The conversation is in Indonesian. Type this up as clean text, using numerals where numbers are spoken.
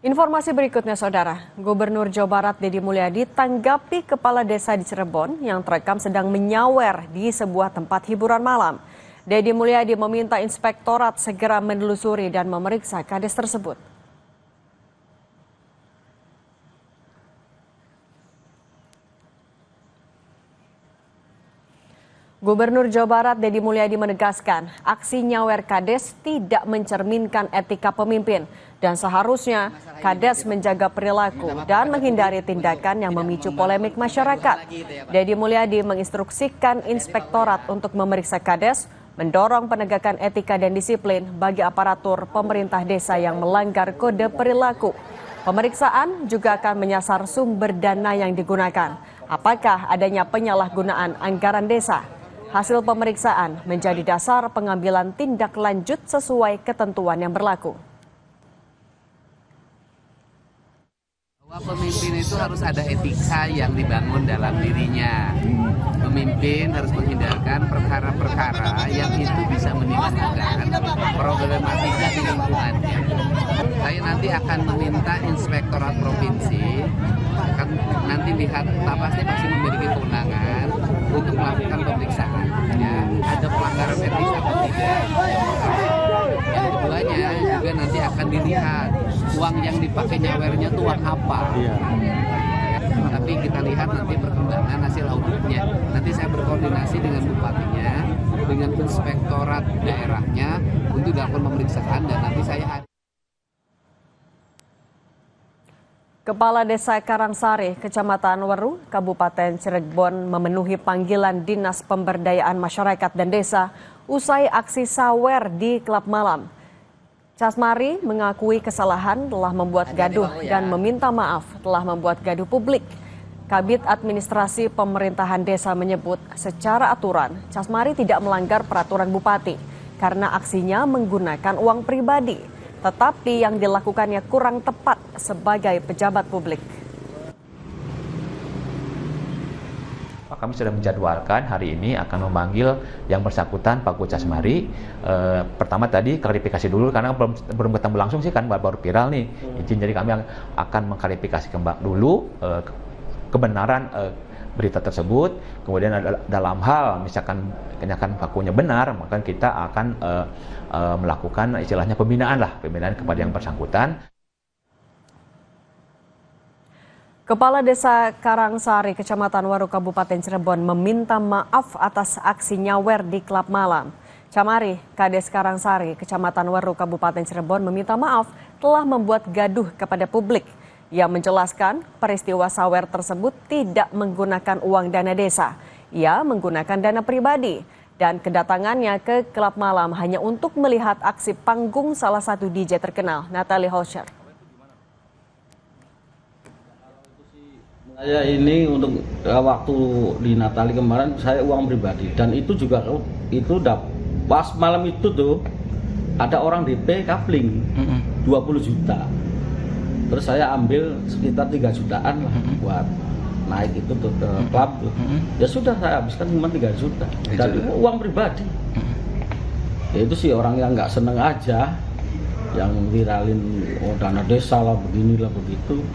Informasi berikutnya, Saudara. Gubernur Jawa Barat Deddy Mulyadi tanggapi kepala desa di Cirebon yang terekam sedang menyawer di sebuah tempat hiburan malam. Deddy Mulyadi meminta inspektorat segera menelusuri dan memeriksa kades tersebut. Gubernur Jawa Barat Deddy Mulyadi menegaskan aksi nyawer kades tidak mencerminkan etika pemimpin dan seharusnya kades menjaga perilaku dan menghindari tindakan yang memicu polemik masyarakat. Deddy Mulyadi menginstruksikan inspektorat untuk memeriksa kades, mendorong penegakan etika dan disiplin bagi aparatur pemerintah desa yang melanggar kode perilaku. Pemeriksaan juga akan menyasar sumber dana yang digunakan. Apakah adanya penyalahgunaan anggaran desa? Hasil pemeriksaan menjadi dasar pengambilan tindak lanjut sesuai ketentuan yang berlaku. Bahwa pemimpin itu harus ada etika yang dibangun dalam dirinya. Pemimpin harus menghindarkan perkara-perkara yang itu bisa menimbulkan problematika di lingkungannya. Saya nanti akan meminta inspektorat provinsi, akan nanti lihat, pasti memiliki kewenangan untuk melakukan pemeriksaan. Ya, ada pelanggaran etika atau tidak. Yang keduanya juga nanti akan dilihat uang yang dipakai nyawernya itu uang apa. Tapi kita lihat nanti perkembangan hasil auditnya. Nanti saya berkoordinasi dengan bupatinya, dengan inspektorat daerahnya untuk dilakukan pemeriksaan dan nanti saya. Kepala Desa Karangsari, Kecamatan Weru, Kabupaten Cirebon memenuhi panggilan Dinas Pemberdayaan Masyarakat dan Desa usai aksi sawer di klub malam. Casmari mengakui kesalahan telah membuat gaduh dan meminta maaf telah membuat gaduh publik. Kabid Administrasi Pemerintahan Desa menyebut secara aturan Casmari tidak melanggar peraturan bupati karena aksinya menggunakan uang pribadi. Tetapi yang dilakukannya kurang tepat sebagai pejabat publik. Kami sudah menjadwalkan hari ini akan memanggil yang bersangkutan Pak Casmari. Pertama tadi klarifikasi dulu karena belum ketemu langsung sih kan baru viral nih. Jadi kami akan mengklarifikasi dulu kebenaran berita tersebut. Kemudian dalam hal misalkan kenyataan pakunya benar, maka kita akan melakukan istilahnya pembinaan kepada yang bersangkutan. Kepala Desa Karangsari, Kecamatan Weru, Kabupaten Cirebon meminta maaf atas aksi nyawer di klub malam. Camari, Kades Karangsari, Kecamatan Weru, Kabupaten Cirebon meminta maaf telah membuat gaduh kepada publik. Ia menjelaskan peristiwa sawer tersebut tidak menggunakan uang dana desa. Ia menggunakan dana pribadi dan kedatangannya ke klub malam hanya untuk melihat aksi panggung salah satu DJ terkenal, Natalie Holscher. Saya ini untuk waktu di Natalie kemarin saya uang pribadi dan itu juga pas malam itu tuh ada orang DP kafling 20 juta. Terus saya ambil sekitar 3 jutaan lah buat naik itu tuh ke klub tuh. Ya sudah saya habiskan cuma 3 juta dan itu uang pribadi. Ya itu sih orang yang nggak seneng aja yang viralin dana desa lah beginilah begitu.